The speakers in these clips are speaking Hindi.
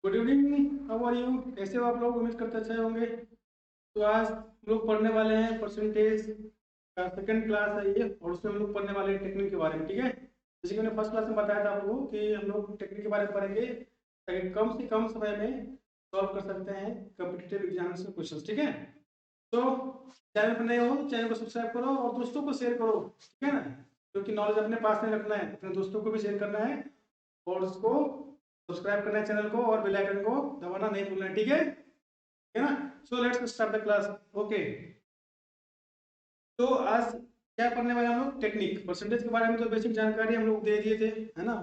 Good evening, how are you? कैसे हो आप लोग? उम्मीद करते अच्छे होंगे। तो आज हम लोग पढ़ने वाले हैं परसेंटेज का सेकंड क्लास है ये, और उसमें हम लोग पढ़ने वाले हैं टेक्निक के बारे में। ठीक है, जैसे कि मैंने फर्स्ट क्लास में बताया था आप लोगों को कि हम लोग टेक्निक के बारे में पढ़ेंगे ताकि कम से कम समय में सॉल्व कर सकते हैं कॉम्पिटिटिव एग्जाम्स में क्वेश्चन। ठीक है, तो चैनल पर नए हो चैनल को सब्सक्राइब करो और दोस्तों को शेयर करो। ठीक है ना, क्योंकि नॉलेज अपने पास नहीं रखना है, अपने दोस्तों को भी शेयर करना है और उसको सब्सक्राइब करना है चैनल को और बेल आइकन को दबाना नहीं भूलना है। ठीक है ना? So let's start the class. Okay, तो आज क्या पढ़ने वाले हम लोग? टेक्निक। परसेंटेज के बारे में तो बेसिक जानकारी हम लोग दे दिए थे, है ना?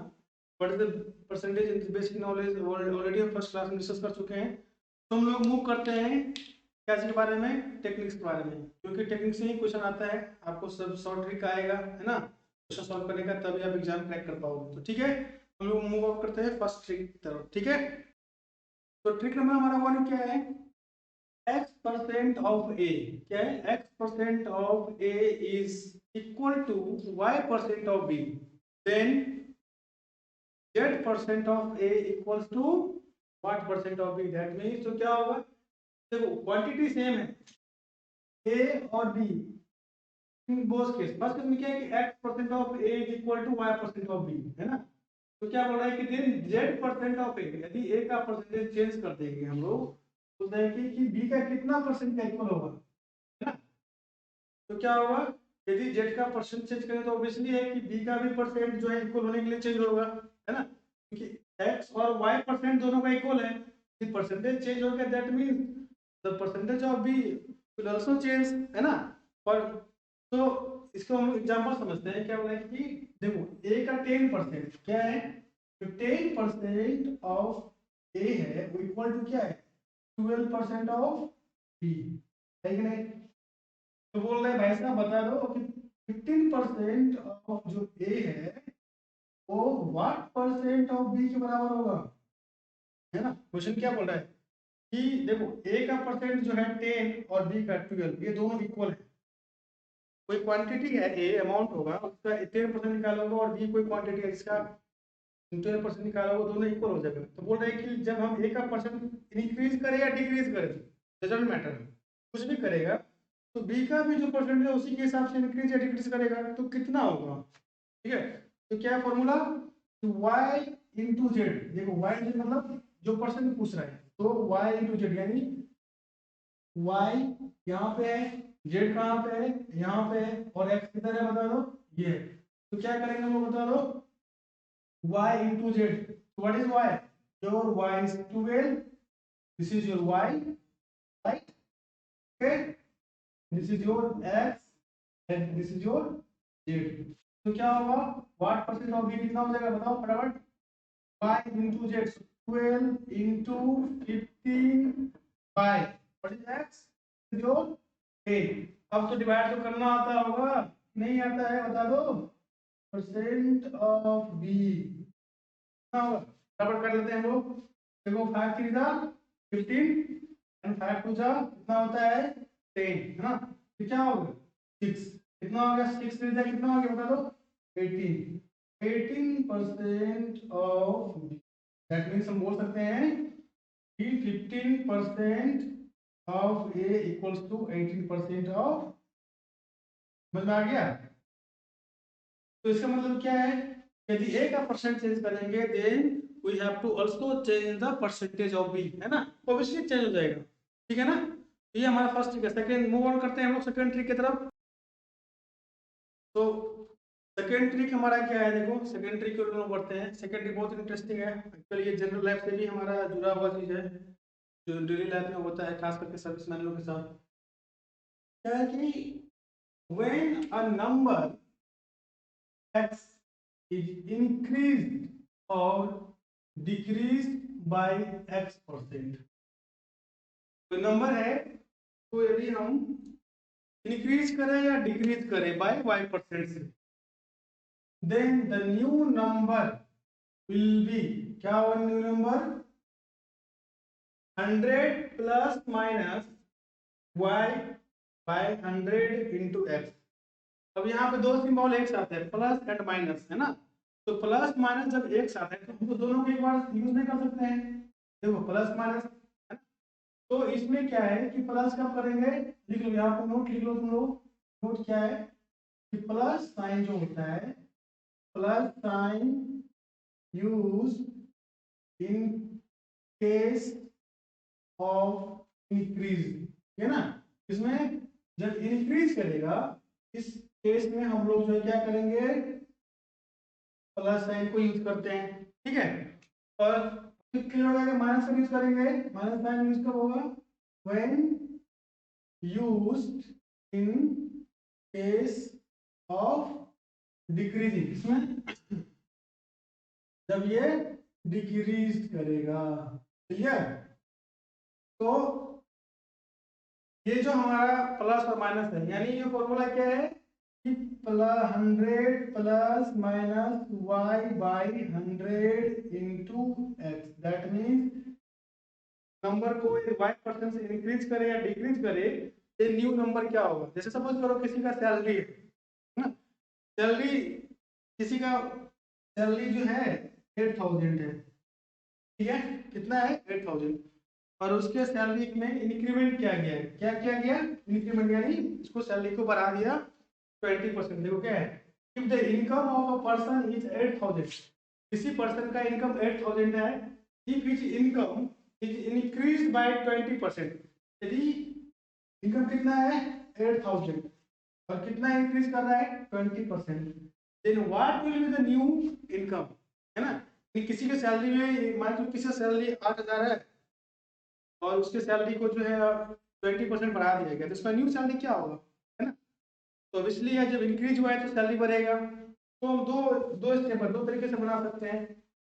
What is the percentage in basic knowledge already हम फर्स्ट क्लास में डिस्कस कर चुके हैं। तो हम लोग मूव करते हैं क्या के बारे में? टेक्निक्स के बारे में, क्योंकि टेक्निक से ही क्वेश्चन आता है। आपको सब शॉर्ट ट्रिक आएगा, है ना, क्वेश्चन सॉल्व करने का, तभी आप एग्जाम क्रैक कर पाओगे। तो ठीक है, हम लोग मूव आउट करते हैं फर्स्ट ट्रिक की तरफ। ठीक है, तो ट्रिक नंबर हमारा वन क्या है? x% of a, क्या है? x% of a is equal to y% of b, then z% of a equals to what percent of b? That means तो क्या होगा? देखो क्वांटिटी सेम है a और b in both case. First case में क्या है कि x% of a is equal to y% of b, है ना? तो क्या बोल रहा है कि देन z% of a, यदि a का परसेंटेज चेंज कर देंगे हम लोग तो देखें कि b का कितना परसेंट का इक्वल होगा, है ना? तो क्या होगा? यदि z का परसेंट चेंज करें तो ऑब्वियसली है कि b का भी परसेंट जो है इक्वल होने के लिए चेंज होगा, है ना? क्योंकि x और y परसेंट दोनों का इक्वल है। यदि परसेंटेज चेंज हो गया that means the percentage of b will also change, है ना? और तो इसको हम एग्जांपल समझते हैं। क्या बोला है कि देखो a का 10% क्या है? तो 10% ऑफ a है वो इक्वल टू क्या है? 12% ऑफ b, है कि नहीं? तो बोल रहे भाई साहब बता दो कि 15% ऑफ जो ए है वो व्हाट परसेंट ऑफ बी के बराबर होगा, है ना? क्वेश्चन क्या बोल रहा है कि देखो ए का परसेंट जो है 10 और बी का 12, ये दोनों इक्वल है। कोई क्वांटिटी है, ए अमाउंट होगा, उसका 10% निकाला होगा और बी कोई क्वांटिटी है इसका 12% निकाला होगा, दोनों इक्वल हो जाएगा। तो बोल रहे हैं कि जब हम ए का परसेंट इंक्रीज करें या डिक्रीज करें, डजंट मैटर, कुछ भी करेगा तो बी का भी जो परसेंट है उसी के हिसाब से इंक्रीज या डिक्रीज करेगा, तो कितना होगा? ठीक है, तो क्या फॉर्मूला? y into Z. देखो y मतलब जो परसेंट पूछ रहा है, तो y इंटू जेड, यानी y यहाँ पे है, z कहाँ पे है? यहाँ पे है, और x किधर है बता दो? ये है। तो क्या करेंगे हम लोग बता दो? y into z. So what is y? Your y is 12. This is your y, right? Okay. This is your x and this is your z. तो क्या होगा? What percent of b कितना हो जाएगा बताओ फटाफट? y into z. 12 into 15 by what is x? This is your a. अब तो डिवाइड तो करना आता होगा, नहीं आता है बता दो? परसेंट ऑफ b बराबर कर लेते हैं हम लोग। देखो 5 3 जा 15 एंड 5 2 जा कितना होता है? 10, है ना? तो क्या होगा? 6। कितना हो गया? 6 3 जा कितना हो गया बता दो? 18। 18% ऑफ, दैट मींस हम बोल सकते हैं कि 15% of A equals to 18% of. समझ में आ गया? तो इसका मतलब क्या है? यदि a का परसेंट चेंज करेंगे then we have to also change the percentage of b, है ना? ऑब्वियसली चेंज हो जाएगा। ठीक है ना? तो ये हमारा फर्स्ट ट्रिक है। सेकंड मूव ऑन करते हैं हम लोग सेकंड ट्रिक की तरफ। तो सेकंड ट्रिक हमारा क्या है? देखो सेकंड ट्रिक को हम पढ़ते हैं। सेकंड ट्रिक बहुत इंटरेस्टिंग है एक्चुअली, ये जनरल लाइफ से भी हमारा जुड़ा हुआ चीज है जो डेली लाइफ में होता है, खास करके सर्विसमैन लोगों के साथ। क्या है कि when a number x is increased or decreased by x%, तो नंबर है, तो यदि हम इंक्रीज करें या डिक्रीज करें बाय y% से, then the new number will be, क्या होगा new number? 100 plus minus y by 100 into x. अब यहाँ पे दो सिंबल एक साथ है, प्लस एंड माइनस, है ना? तो प्लस माइनस जब एक साथ है तो हम तो दोनों को एक बार यूज नहीं कर सकते हैं। देखो प्लस माइनस है ना। तो इसमें क्या है कि प्लस कब करेंगे, लिख लो यहाँ पे, नोट लिख लो तुम लोग। नोट क्या है कि प्लस साइन जो होता है, plus sign use in case of increase, है ना। इसमें जब इंक्रीज करेगा, इस केस में हम लोग जो है क्या करेंगे, प्लस साइन को यूज करते हैं, ठीक है। और क्लियर हो गया कि माइनस साइन यूज करेंगे, माइनस साइन यूज कब होगा, when used in case of decreasing, इसमें जब ये डिक्रीज करेगा, क्लियर। तो ये जो हमारा प्लस और माइनस है, यानी ये फॉर्मूला क्या है कि plus 100 plus minus y by 100 into x, that means number को वाई परसेंट से इंक्रीज करे या डिक्रीज करे, ये न्यू नंबर क्या होगा। जैसे सपोज करो किसी का सैलरी है ना, सैलरी किसी का सैलरी जो है 8000 है, ठीक है, कितना है 8000, और उसके सैलरी में इंक्रीमेंट किया गया है, क्या किया गया, इंक्रीमेंट, यानी उसको सैलरी को बढ़ा दिया 20%। देखो क्या है, if the income of a person is 8000, किसी पर्सन का इनकम 8000 है, if his income is increase by 20%, यदि इनकम कितना है 8000 और कितना इंक्रीज कर रहा है 20%, then what will be the new income, है ना। किसी के सैलरी में मान लो किसी का सैलरी 8000 है और उसके सैलरी को जो है 20% बढ़ा दिया गया, तो उसका न्यू सैलरी क्या होगा, है ना। तो ऑब्वियसली है जब इंक्रीज हुआ है तो सैलरी बढ़ेगा। तो हम दो दो स्टेप पर दो तरीके से बना सकते हैं।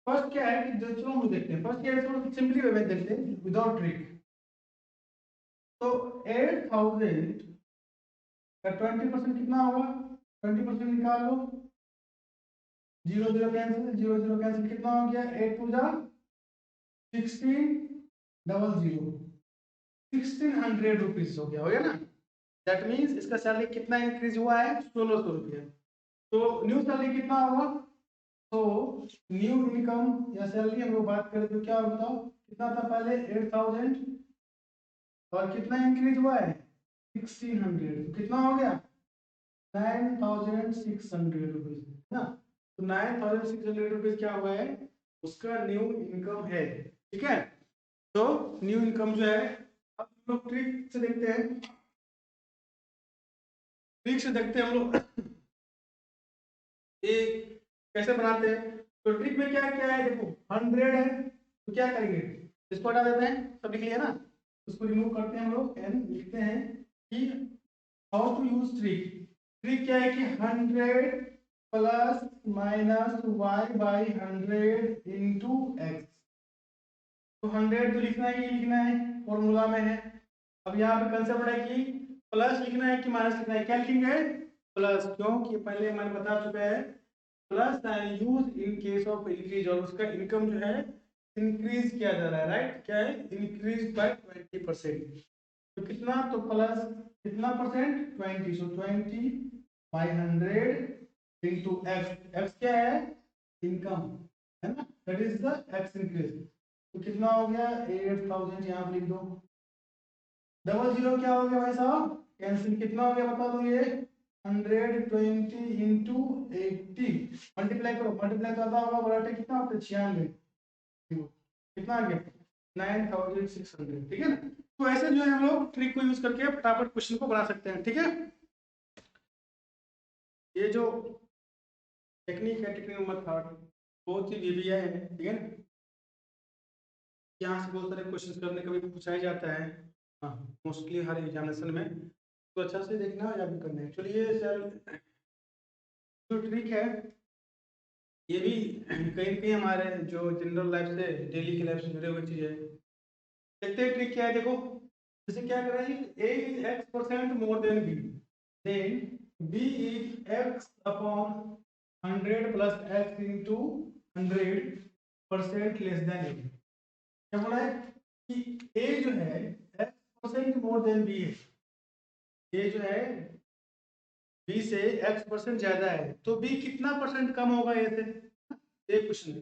फर्स्ट क्या है कि चलो हम देखते हैं, फर्स्ट क्या है, सिंपली वे में देखते हैं विदाउट ट्रिक। तो 8000 का 20% कितना होगा, 20% निकाल लो, 0 0 कैंसिल, 0 0 कैंसिल, कितना हो गया 8 टू जा 16 डबल 0, 1600 रुपीज हो गया ना। दैट मीन्स इसका सैलरी कितना इंक्रीज हुआ है 1600 रुपया। तो न्यू सैलरी कितना होगा, तो न्यू इनकम या सैलरी हम लोग बात करें तो क्या होता है, कितना था पहले 8000 और कितना इंक्रीज हुआ है 1600, तो कितना हो गया 9600 रुपीज, है ना। तो 9600 रुपीज क्या हुआ है, उसका न्यू इनकम है, ठीक है। तो न्यू इनकम जो है, अब हम लोग ट्रिक से देखते हैं, ट्रिक से देखते हैं हम लोग ये कैसे बनाते हैं। तो ट्रिक में क्या क्या है, देखो 100 है तो क्या करेंगे, इसको हटा देते हैं, सब लिख लिया ना, उसको रिमूव करते हैं हम लोग, एंड लिखते हैं कि how to use trick. Trick क्या है कि 100 plus minus y by 100 into x. तो 100 तो लिखना ही लिखना है, फॉर्मूला में है। अब यहाँ पे कंसेप्ट है कि प्लस लिखना है कि माइनस लिखना है, क्या लिखेंगे प्लस, क्योंकि पहले मैंने बता चुका है plus use in case of increase, और उसका इनकम जो है इंक्रीज किया जा रहा है, राइट, क्या है इंक्रीज बाय 20%। तो कितना, तो प्लस कितना परसेंट 20, सो 20 बाय 100 इंटू एक्स, एक्स क्या है इनकम, है ना, that is the x increase. तो कितना हो गया 8000, यहाँ पे लिख दो, डबल जीरो क्या हो गया भाई साहब कैंसिल, कितना हो गया बता दो, ये 120 इंटू 80, मल्टीप्लाई करो, मल्टीप्लाई करता होगा बराबर कितना होता है 96, कितना आ गया 9600, ठीक है ना। तो ऐसे जो है हम लोग ट्रिक को यूज करके फटाफट क्वेश्चन को बना सकते हैं, ठीक है। ये जो टेक्निक है, टेक्निक नंबर 3 बहुत ही वीवीआई है, ठीक है ना। यहाँ से बहुत सारे क्वेश्चन करने का भी पूछा ही जाता है, हाँ मोस्टली हर एग्जामिनेशन में, तो अच्छा से देखना या भी करना है। चलिए सर, जो ट्रिक है ये भी कहीं कहीं हमारे जो जनरल लाइफ से डेली की लाइफ से जुड़े हुए चीज है। देखते हैं ट्रिक क्या है, देखो जैसे क्या कर रहे हैं, a is x% more than b, then b is x upon 100 plus x into 100% less than a। क्या बोला है कि a जो है x% मोर देन b है, a जो है b से x% ज्यादा है, तो b कितना परसेंट कम होगा a से, ये क्वेश्चन है।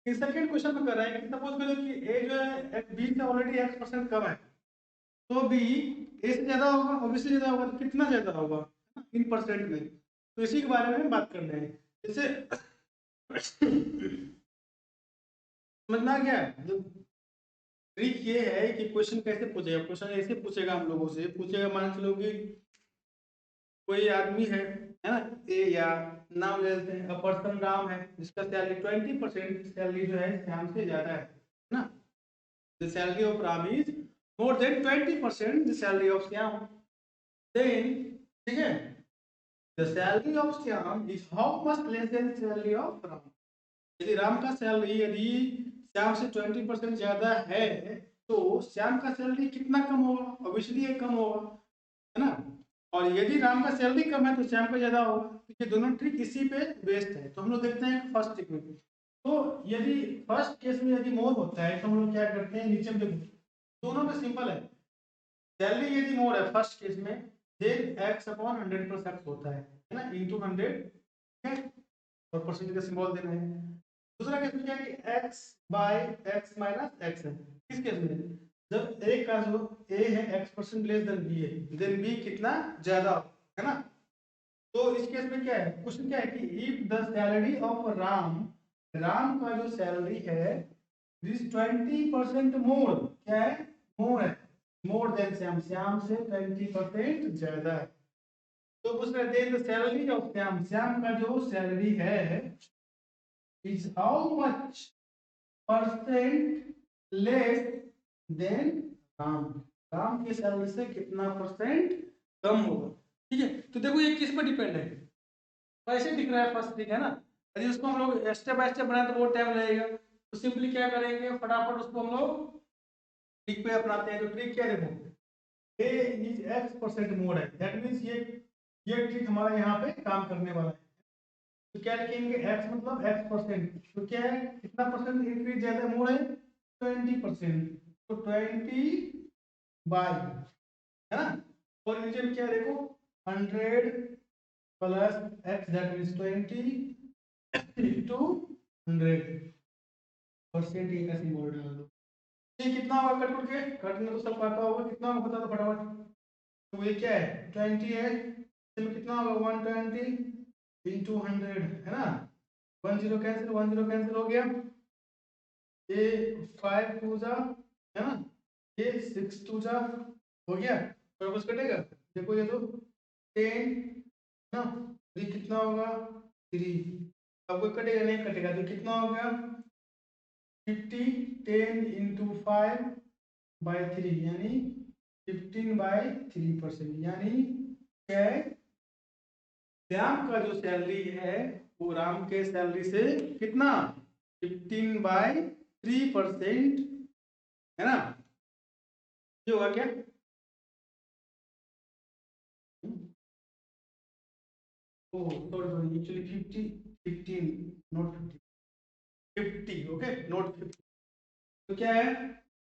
इस सेकंड क्वेश्चन में कर रहा है कि सपोज करो कि ए जो है बी से ऑलरेडी x% कम है, तो बी ए से ज्यादा होगा, ऑब्वियसली ज्यादा होगा, तो कितना ज्यादा होगा इन परसेंट में, तो इसी के बारे में बात कर रहे हैं। जैसे समझना क्या है, ट्रिक ये है कि क्वेश्चन कैसे पूछेगा, क्वेश्चन ऐसे पूछेगा, हम लोगों से पूछेगा, मान चलो कि कोई आदमी है ना, ए, या नाम ले लेते हैं, पर्सन राम है, जिसका सैलरी 20% सैलरी जो है श्याम से ज्यादा है ना, the salary of Ram is more than 20% the salary of Shyam, then ठीक है, the salary of Shyam is how much less than salary of Ram. यदि राम का सैलरी यदि श्याम से 20% ज्यादा है, तो श्याम का सैलरी कितना कम होगा, ऑब्वियसली ये कम होगा, है ना। और यदि राम का सैलरी कम है तो श्याम का ज्यादा होगा, तो ये दोनों ट्रिक इसी पे बेस्ड है। तो हम लोग देखते हैं फर्स्ट ट्रिक में, तो यदि फर्स्ट केस में यदि मोर होता है तो हम लोग क्या करते हैं, नीचे में देखो, दोनों में सिंपल है, सैलरी यदि मोर है फर्स्ट केस में, then x upon 100 plus x होता है ना, इनटू 100, ठीक है, और परसेंटेज का सिंबल देना है। दूसरा केस में क्या है कि x by x minus x है। किस केस में, जब a का जो a है x% लेस देन b है, देन b कितना ज्यादा है ना। तो इस केस में क्या है, क्वेश्चन क्या है कि if the salary of Ram, Ram का जो सैलरी है दिस 20% मोर, क्या है, मोर है, मोर देन श्याम, श्याम से 20% ज्यादा है। तो पूछ रहे then the salary of Shyam, Shyam का जो सैलरी है is how much percent less than Ram, Ram की सैलरी से कितना परसेंट कम होगा, ठीक है। तो देखो ये किस पर डिपेंड है, कैसे दिख रहा है फर्स्ट, ठीक है ना। यदि उसको हम लोग स्टेप बाय स्टेप बनाए तो बहुत टाइम लगेगा, तो सिंपली क्या करेंगे, फटाफट उसको हम लोग ट्रिक पे अपनाते हैं। तो ट्रिक क्या, देखो ए इज x% मोड है, दैट मींस ये ट्रिक हमारा यहाँ पे काम करने वाला है। तो क्या लिखेंगे, x मतलब x%, तो क्या है, कितना परसेंट इंक्रीज ज्यादा मोड है, 20%, तो 20 बाय, है ना, और नीचे में क्या देखो 100 plus x, that means 20 into 100%, ये का सिंबल डाल दो। ये कितना होगा, कट के कटने तो सब आता होगा, कितना होगा बता दो फटाफट। तो ये क्या है 20 है, इसमें कितना होगा 120 इंटू 100, है ना, 10 कैंसिल, 10 कैंसिल हो गया, ये 5 टू जा, है ना, ये 6 टू जा, हो गया, और बस कटेगा, देखो ये तो 10 ना, ये कितना होगा 3, अब कोई कटेगा नहीं, कटेगा तो कितना हो गया 50, 10 इंटू 5 बाय 3, यानी 15/3%, यानी क्या है, श्याम का जो सैलरी है वो राम के सैलरी से कितना 15/3%, है ना, ये होगा क्या, oh sorry sorry, actually 50, 15 not 50, okay not 50, तो क्या है,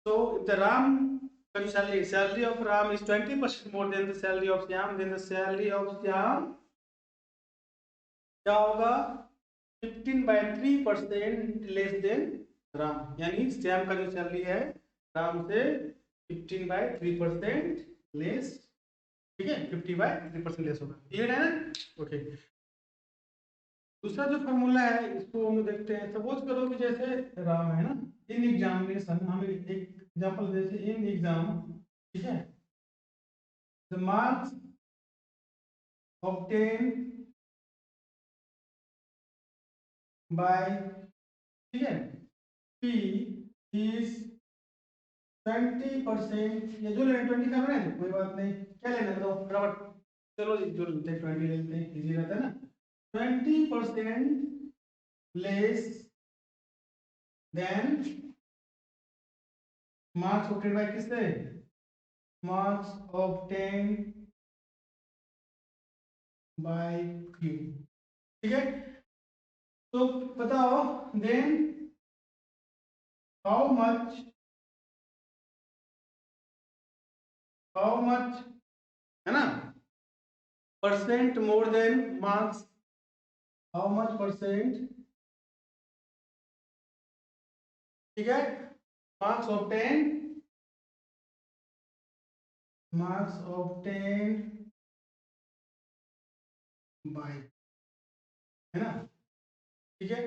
तो इफ द राम का जो salary of Ram is 20% more than the salary of Shyam, then the salary of Shyam क्या होगा 15/3% लेस देन राम, यानी श्याम का जो सैलरी है राम से 15/3% लेस, ठीक है, 50/3% लेस होगा, क्लियर है ना, ओके। दूसरा जो फॉर्मूला है इसको हम लोग देखते हैं, सपोज करो कि जैसे राम है ना, इन एग्जामिनेशन, हम एक एग्जांपल जैसे इन एग्जाम, ठीक है, द मार्क्स ऑब्टेन बाय, ठीक है, P is 20%, ये जो लेना 20 करना है कोई बात नहीं, क्या लेना तो फटाफट, चलो जी जो लेते हैं 20 ले लेते हैं, इजी रहता है ना, 20% less than marks obtain by किससे, मार्क्स ऑब्टेन बाय Q, ठीक है। तो बताओ then how much, how much, है ना, percent more than marks, how much percent ठीक है, मार्क्स ऑब्टेन बाय, है ना, ठीक है।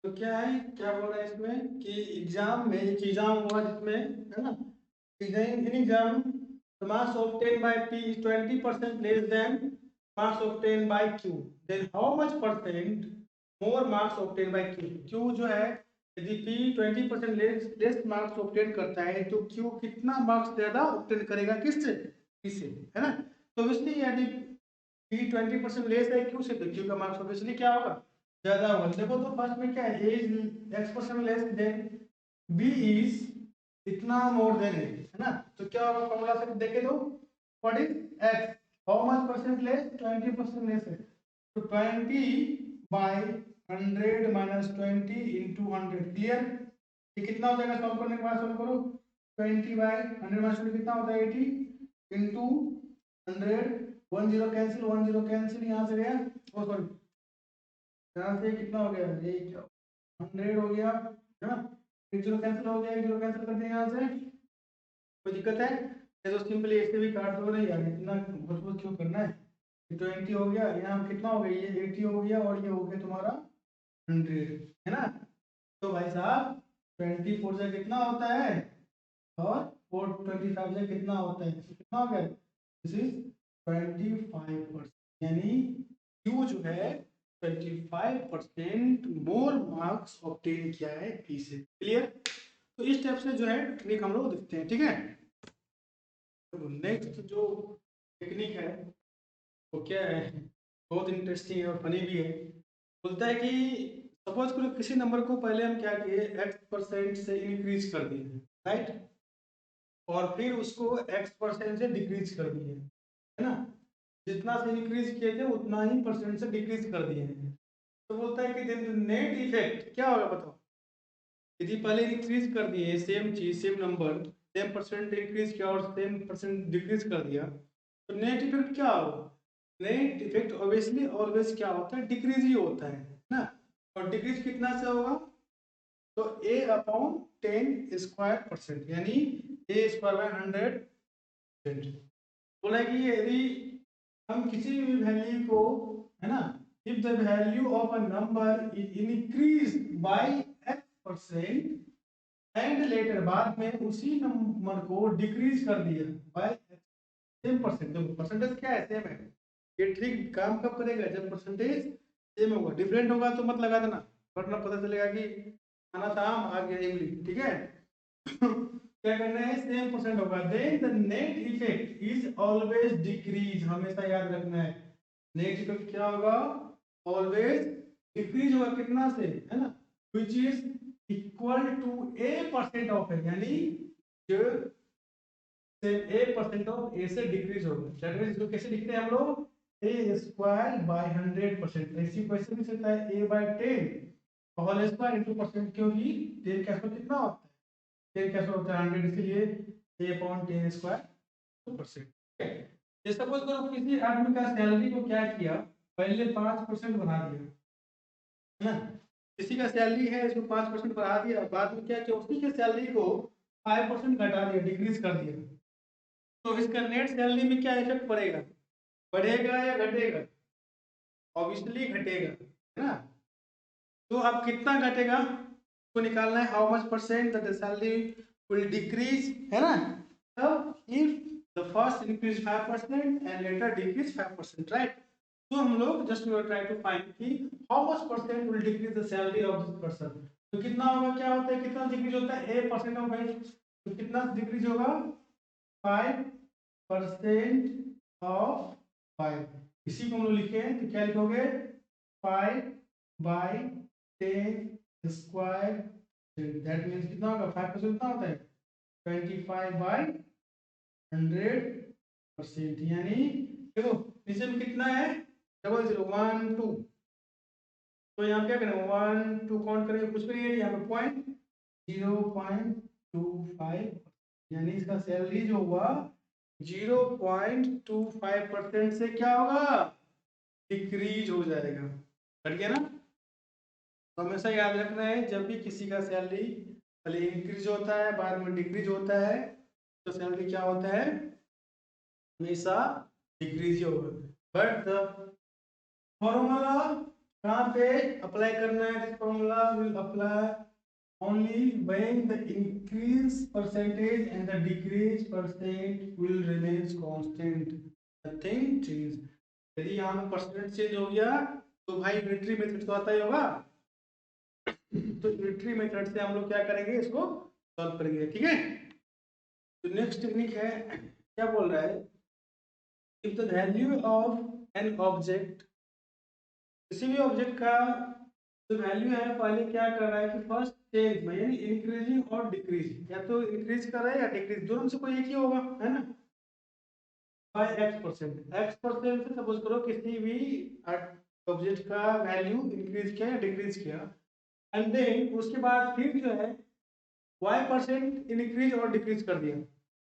तो क्या है, क्या बोल रहा है इसमें कि एग्जाम में एक एग्जाम हुआ जिसमें, है ना, in exam the marks obtained by P is 20% less than marks obtained by Q, then how much percent more marks obtained by Q? Q जो है, यदि P 20% लेस मार्क्स ऑब्टेन करता है तो Q कितना मार्क्स ज्यादा ऑब्टेन करेगा, किससे, P से, है ना। तो इसलिए यदि P 20% लेस है Q से तो Q का मार्क्स ऑब्वियसली क्या होगा, ज्यादा होगा। देखो तो फर्स्ट में क्या है, A is X% less than B is इतना मोर देन ए, है ना। तो क्या होगा फॉर्मूला से देखे तो, what is x, how much percent less, 20% less है, तो 20 बाय 100 माइनस 20 इंटू 100, क्लियर। ये कितना हो जाएगा, सॉल्व करने के बाद सॉल्व करो, 20 बाय 100 माइनस 20 कितना होता है 80 इंटू 100, 1 0 कैंसिल, 1 0 कैंसिल, यहाँ से गया, ओ सॉरी, यहाँ से कितना हो गया, ये 100 हो गया, है ना, 1 0 कैंसिल हो गया, 1 0 कैंसिल कर दिया यहाँ से, कोई दिक्कत है, ये तो सिंपली ऐसे भी काट दो, नहीं यार इतना बहुत क्यों करना है। 20 हो गया, यहाँ कितना हो गया, ये 80 हो गया, और ये हो गया तुम्हारा 100, है ना। तो भाई साहब 24 से कितना होता है, और 425 से कितना होता है, तो कितना हो गया, दिस इज 25%, यानी क्यू जो है 25% मोर मार्क्स ऑब्टेन किया है पी से, क्लियर। तो इस टाइप से जो है ट्रिक हम लोग देखते हैं, ठीक है। तो नेक्स्ट जो टेक्निक है वो क्या है, बहुत इंटरेस्टिंग है और फनी भी है। बोलता है कि सपोज करो किसी नंबर को पहले हम क्या किए, x% से इंक्रीज कर दिए, राइट, और फिर उसको x% से डिक्रीज कर दिए, है ना, जितना से इंक्रीज किए थे उतना ही परसेंट से डिक्रीज कर दिए हैं। तो बोलता है कि नेट इफेक्ट क्या होगा बताओ, यदि पहले इंक्रीज कर दिए सेम चीज, same number, same percent increase किया और सेम परसेंट डिक्रीज कर दिया, तो नेट इफेक्ट क्या होगा, नेट इफेक्ट ऑब्वियसली ऑलवेज क्या होता है, डिक्रीज ही होता है ना। और डिक्रीज कितना से होगा, तो a अपॉन 10 स्क्वायर परसेंट, यानी a स्क्वायर बाय 100%। बोला है कि यदि हम किसी भी वैल्यू को, है ना, if the value of a number is increase by x% and later बाद में उसी नंबर को डिक्रीज कर दिया बाय सेम परसेंट, देखो परसेंटेज क्या है, सेम है, ये ट्रिक काम कब करेगा, जब परसेंटेज सेम होगा, डिफरेंट होगा तो मत लगा देना, वरना पता चलेगा कि खाना था आम आ गया इमली, ठीक है। क्या करना है, सेम परसेंट होगा, then the net effect is always decrease, हमेशा याद रखना है, नेट इफेक्ट क्या होगा, ऑलवेज डिक्रीज होगा, कितना से, है ना, which is equal to a percent of है, यानी जो same a percent of a से डिक्रीज होगा, दैट मींस इसको कैसे लिखते हैं हम लोग, a स्क्वायर बाय 100%, ऐसी क्वेश्चन भी सकता है a by 10 whole square into percent, क्योंकि 10 का स्क्वायर कितना होता है, 10 का स्क्वायर होता है 100, इसलिए a अपॉन 10 स्क्वायर परसेंट। ये सपोज करो किसी आदमी का सैलरी को क्या किया, पहले 5% बढ़ा दिया, है ना, किसी का सैलरी है इसको 5% बढ़ा दिया, बाद में क्या किया, उसी के सैलरी को 5% घटा दिया, डिक्रीज कर दिया, तो इसका नेट सैलरी में क्या इफेक्ट पड़ेगा, बढ़ेगा या घटेगा, ऑब्वियसली घटेगा, है ना। तो अब कितना घटेगा तो निकालना है, how much percent that the salary will decrease, है ना। तब if the first increase 5% and later decrease 5%, right. तो हम लोग just we are try to find कि how much percent will decrease the salary of this person, तो कितना होगा, क्या होता है, कितना डिक्रीज होता है, a परसेंट ऑफ भाई, तो कितना डिक्रीज होगा, 5% ऑफ 5, इसी को हम लोग लिखे हैं, तो क्या लिखोगे, 5 बाई 10 स्क्वायर, दैट मीन्स कितना होगा, 5% कितना होता है, 25/100%, यानी देखो नीचे में कितना है, 0012, तो यहाँ क्या करें, 1 2 काउंट करेंगे, कुछ भी नहीं है यहाँ पे पॉइंट 0.25, यानी इसका सैलरी जो हुआ 0.25% से क्या होगा, डिक्रीज हो जाएगा, बढ़ गया ना। तो हमेशा याद रखना है, जब भी किसी का सैलरी पहले इंक्रीज होता है बाद में डिक्रीज होता है, तो सैलरी क्या होता है, हमेशा डिक्रीज ही होगा। बट द फॉर्मूला कहाँ पे अप्लाई करना है, this formula will apply only when the increase percentage and the decrease percent will remains constant, nothing change। यदि यहाँ पे परसेंट चेंज हो गया तो भाई यूनिटरी मेथड तो आता ही होगा, तो यूनिटरी मेथड से हम लोग क्या करेंगे, इसको सॉल्व करेंगे, ठीक है। तो नेक्स्ट टेक्निक है, क्या बोल रहा है, if the value of an object, किसी भी ऑब्जेक्ट का जो वैल्यू है पहले क्या कर रहा है कि फर्स्ट चेंज में यानी इंक्रीजिंग और डिक्रीज, या तो इंक्रीज कर रहा है या डिक्रीज, दोनों में से कोई एक ही होगा, है ना, बाय x%। x% से सपोज करो किसी भी ऑब्जेक्ट का वैल्यू इंक्रीज किया या डिक्रीज किया, एंड देन उसके बाद फिर जो है y% इंक्रीज और डिक्रीज कर दिया,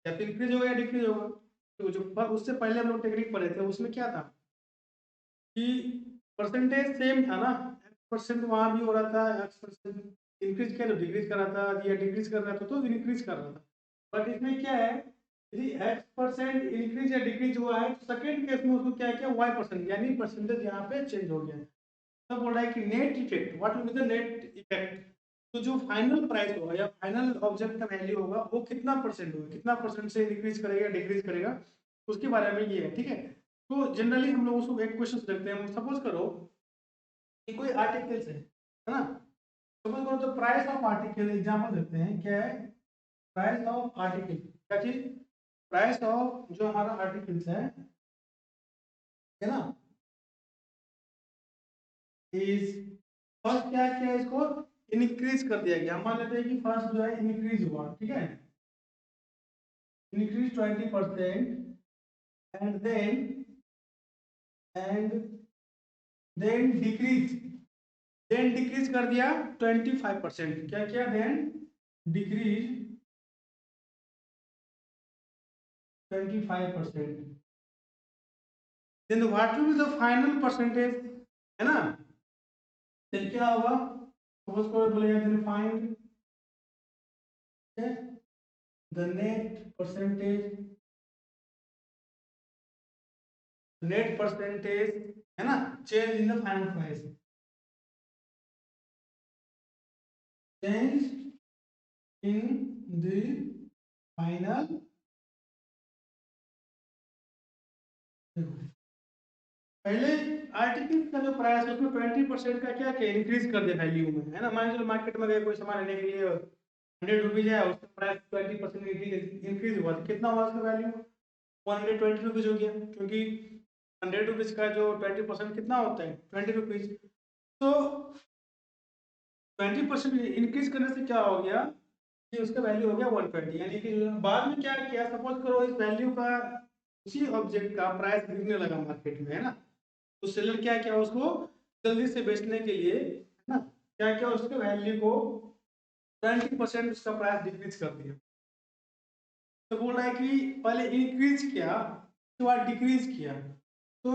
या तो इंक्रीज होगा या डिक्रीज होगा। तो जो उससे पहले हम लोग टेक्निक पढ़े थे उसमें क्या था कि परसेंटेज सेम था ना, x% वहां भी हो रहा था, x% इंक्रीज किया तो डिक्रीज कर रहा था, या डिक्रीज कर रहा था तो इंक्रीज कर रहा था। बट इसमें क्या है, यदि x% इंक्रीज या डिक्रीज हुआ है तो सेकंड केस में उसको क्या किया y%, यानी परसेंटेज यहाँ पे चेंज हो गया। तब बोल रहा है कि net effect, what will be the net effect, तो जो फाइनल प्राइस होगा या फाइनल ऑब्जेक्ट का वैल्यू होगा वो कितना परसेंट होगा, कितना परसेंट से इंक्रीज करेगा डिक्रीज करेगा, उसके बारे में ये है, ठीक है। तो जनरली हम लोग उसको एक क्वेश्चन रखते हैं, सपोज करो कि कोई आर्टिकल्स है ना, सपोज करो तो प्राइस ऑफ आर्टिकल एग्जांपल देते हैं, क्या है, प्राइस ऑफ आर्टिकल, क्या चीज, प्राइस ऑफ जो हमारा आर्टिकल्स है ना, इज फर्स्ट क्या किया, इसको इंक्रीज कर दिया गया, मान लेते हैं कि फर्स्ट जो है इंक्रीज हुआ, ठीक है, इंक्रीज 20% एंड देन डिक्रीज कर दिया 25%, क्या किया, then decrease 25%, then what will be the final percentage, है ना, देन क्या होगा, सपोज कोई बोलेगा then find the net percentage, है ना, change in the final price, change in the final, पहले आर्टिकल का जो प्राइस है उसमें 20% का क्या क्या इंक्रीज कर दे वैल्यू में, है ना, मान चलो मार्केट में गए कोई सामान लेने के लिए 100 रुपीज है, उसका प्राइस 20% इंक्रीज हुआ तो कितना हुआ उसका वैल्यू, 120 रुपीज हो गया, क्योंकि 100 रुपीज का जो 20% कितना होता है 20 रुपीज। तो 20% इंक्रीज करने से क्या हो गया कि उसका वैल्यू हो गया 120, यानी कि बाद में क्या किया, सपोज करो इस वैल्यू का उसी ऑब्जेक्ट का प्राइस गिरने लगा मार्केट में, है ना, तो सेलर क्या किया, उसको जल्दी से बेचने के लिए, है ना, क्या किया, उसके वैल्यू को 20% उसका प्राइस डिक्रीज कर दिया। तो बोल रहा है कि पहले इंक्रीज किया उसके बाद डिक्रीज किया, तो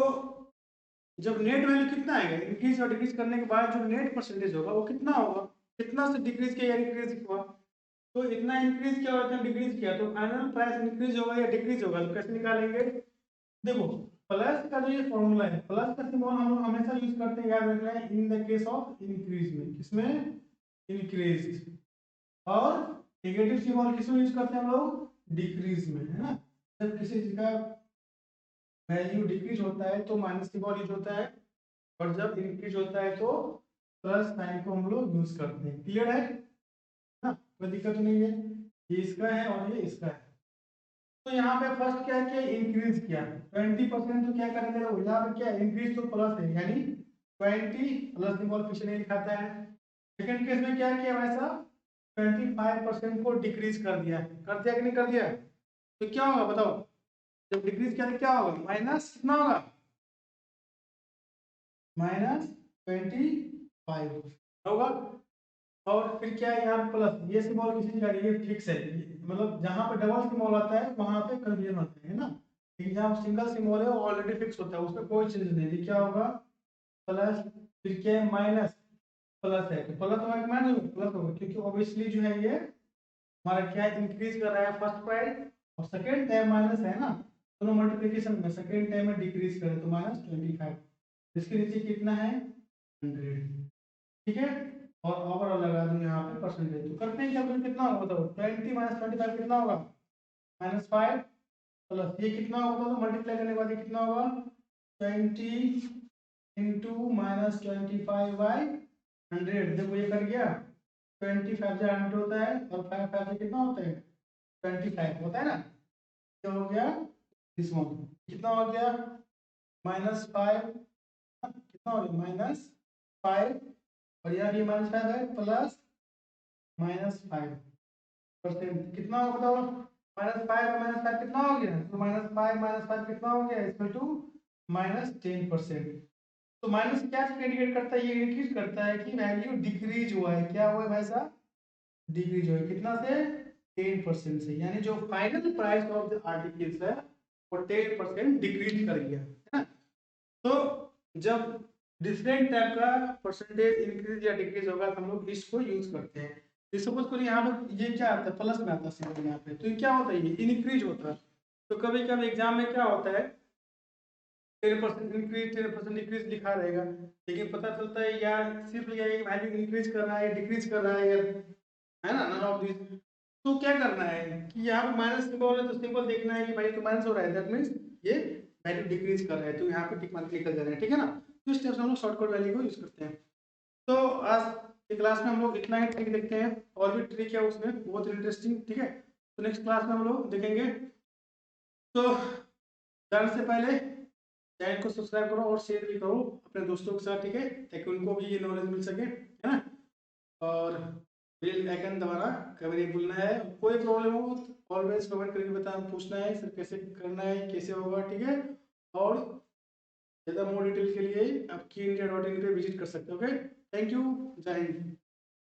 जब नेट वैल्यू कितना आएगा, इंक्रीज और डिक्रीज करने के बाद जो नेट परसेंटेज होगा वो कितना होगा, कितना से डिक्रीज किया या इंक्रीज हुआ, तो इतना इंक्रीज किया और इतना डिक्रीज किया, तो फाइनल प्राइस इंक्रीज होगा या डिक्रीज होगा, तो कैसे निकालेंगे, देखो प्लस का जो ये फॉर्मूला है, प्लस का सिंबल हम लोग हमेशा यूज करते हैं, याद रखना है, in the case of increase में, किसमें, इंक्रीज, और नेगेटिव सिंबल किसमें यूज करते हैं हम लोग, डिक्रीज में, है ना, जब किसी चीज का वैल्यू डिक्रीज होता है तो माइनस सिंबल यूज होता है, और जब इंक्रीज होता है तो प्लस साइन को हम लोग यूज करते हैं, क्लियर है ना, कोई दिक्कत नहीं है, ये इसका है और ये इसका है। तो यहाँ पे फर्स्ट क्या किया, इंक्रीज किया 20%, तो क्या करेंगे, यहाँ पे क्या इंक्रीज तो प्लस है, यानी 20 प्लस सिंबल पीछे नहीं लिखाता है। सेकंड केस में क्या किया, वैसा 25% को डिक्रीज कर दिया कि नहीं कर दिया, तो क्या होगा बताओ, जब डिक्रीज किया तो क्या होगा, माइनस कितना होगा, -25 होगा, और फिर क्या है यहाँ प्लस, ये सिंबल किसी का ये फिक्स है, मतलब जहाँ पे डबल सिंबल आता है वहां पे कंफ्यूजन होता है ना, लेकिन जहाँ सिंगल सिंबल है वो ऑलरेडी फिक्स होता है, उसमें कोई चेंज नहीं है, क्या होगा, प्लस, फिर क्या है माइनस, प्लस है तो प्लस होगा कि माइनस प्लस होगा, क्योंकि ऑब्वियसली जो है ये हमारा क्या इंक्रीज कर रहा है फर्स्ट प्राइस, और सेकेंड टाइम माइनस है ना, दोनों मल्टीप्लिकेशन में सेकेंड टाइम में डिक्रीज करें तो -25, इसके नीचे कितना है 100, ठीक है। और ओवरऑल लगा दूं यहाँ पे परसेंटेज, तो करते हैं क्या, कितना होगा बताओ, 20 - 25 कितना होगा -5, प्लस ये कितना होगा तो मल्टीप्लाई करने के बाद ये कितना होगा 20 इंटू -25/100, देखो ये कर गया 25 से 100 होता है, और 5 से कितना होता है 25 होता है ना, क्या हो गया दिस वन, कितना हो गया -5, कितना हो गया -5, और यहाँ भी -5 है, प्लस -5%, कितना होगा बताओ, -5 और -5 कितना हो गया, तो -5 - 5 कितना हो गया इक्वल टू -10%। तो माइनस क्या इंडिकेट करता है, ये इंडिकेट करता है कि वैल्यू डिक्रीज हुआ है, क्या हुआ है भाई साहब, डिक्रीज हुआ है, कितना से 10% से, यानी जो final price of the articles है वो 10% डिक्रीज कर गया है ना। तो जब डिफरेंट टाइप का परसेंटेज इंक्रीज या डिक्रीज होगा तो हम लोग इसको यूज करते हैं। सपोज करिए यहाँ पे ये क्या आता है प्लस में आता है सिंबल यहाँ पे, तो ये क्या होता है, ये इंक्रीज होता है। तो कभी कभी एग्जाम में क्या होता है 10% इंक्रीज 10% डिक्रीज लिखा रहेगा, लेकिन पता चलता है यार सिर्फ ये वैल्यू इंक्रीज कर रहा है डिक्रीज कर रहा है यार, है ना, नन ऑफ दिस। तो क्या करना है कि यहाँ पे माइनस सिंबल है तो सिंबल देखना है कि भाई तो माइनस हो रहा है, दैट मींस ये वैल्यू डिक्रीज कर रहा है, तो यहाँ पे टिक मार्क निकल जा रहा है, ठीक है ना। तो इस टाइप से हम लोग शॉर्टकट वैल्यू को यूज करते हैं। तो आज की क्लास में हम लोग इतना ही ट्रिक देखते हैं, और भी ट्रिक है उसमें बहुत इंटरेस्टिंग, ठीक है। तो नेक्स्ट क्लास में हम लोग देखेंगे। तो जाने से पहले चैनल को सब्सक्राइब करो और शेयर भी करो अपने दोस्तों के साथ, ठीक है, ताकि उनको भी ये नॉलेज मिल सके, है ना। और बेल आइकन दबाना कभी नहीं भूलना है। कोई प्रॉब्लम हो ऑलवेज कमेंट करके बता पूछना है सर कैसे करना है कैसे होगा, ठीक है। और ज़्यादा मोर डिटेल के लिए आप keyindia.in पे विजिट कर सकते हो। ओके, थैंक यू, जय हिंद।